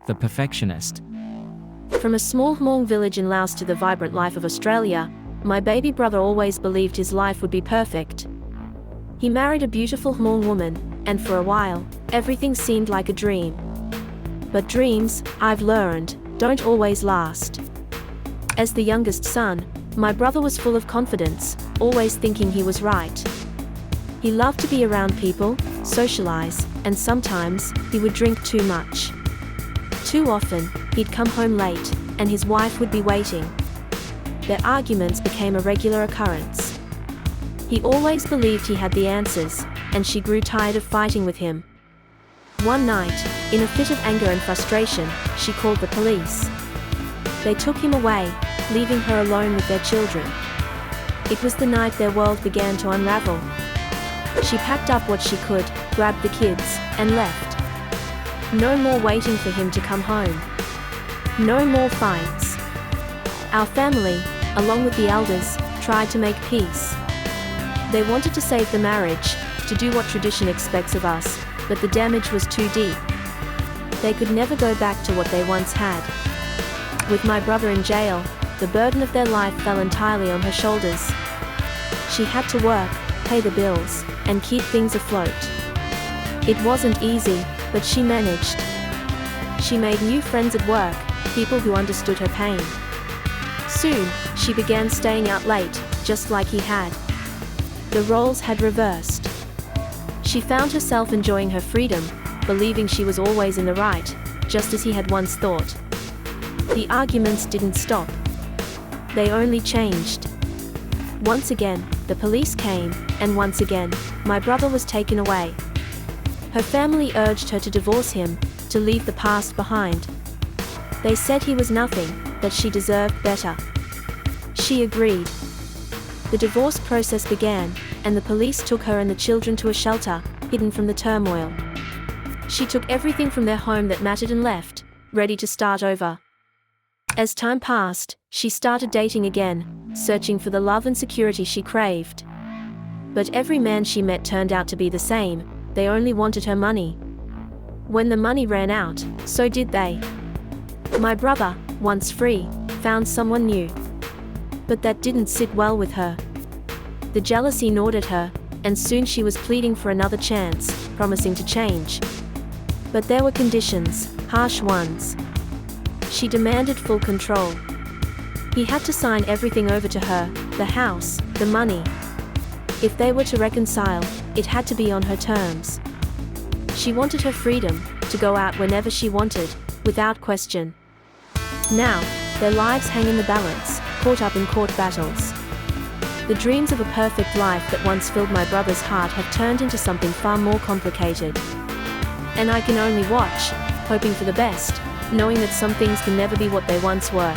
The Perfectionist. From a small Hmong village in Laos to the vibrant life of Australia, my baby brother always believed his life would be perfect. He married a beautiful Hmong woman, and for a while, everything seemed like a dream. But dreams, I've learned, don't always last. As the youngest son, my brother was full of confidence, always thinking he was right. He loved to be around people, socialize, and sometimes, he would drink too much. Too often, he'd come home late, and his wife would be waiting. Their arguments became a regular occurrence. He always believed he had the answers, and she grew tired of fighting with him. One night, in a fit of anger and frustration, she called the police. They took him away, leaving her alone with their children. It was the night their world began to unravel. She packed up what she could, grabbed the kids, and left. No more waiting for him to come home. No more fights. Our family, along with the elders, tried to make peace. They wanted to save the marriage, to do what tradition expects of us, but the damage was too deep. They could never go back to what they once had. With my brother in jail, the burden of their life fell entirely on her shoulders. She had to work, pay the bills, and keep things afloat. It wasn't easy, but she managed. She made new friends at work, people who understood her pain. Soon, she began staying out late, just like he had. The roles had reversed. She found herself enjoying her freedom, believing she was always in the right, just as he had once thought. The arguments didn't stop. They only changed. Once again, the police came, and once again, my brother was taken away. Her family urged her to divorce him, to leave the past behind. They said he was nothing, that she deserved better. She agreed. The divorce process began, and the police took her and the children to a shelter, hidden from the turmoil. She took everything from their home that mattered and left, ready to start over. As time passed, she started dating again, searching for the love and security she craved. But every man she met turned out to be the same. They only wanted her money. When the money ran out, so did they. My brother, once free, found someone new. But that didn't sit well with her. The jealousy gnawed at her, and soon she was pleading for another chance, promising to change. But there were conditions, harsh ones. She demanded full control. He had to sign everything over to her, the house, the money. If they were to reconcile, it had to be on her terms. She wanted her freedom, to go out whenever she wanted, without question. Now, their lives hang in the balance, caught up in court battles. The dreams of a perfect life that once filled my brother's heart have turned into something far more complicated. And I can only watch, hoping for the best, knowing that some things can never be what they once were.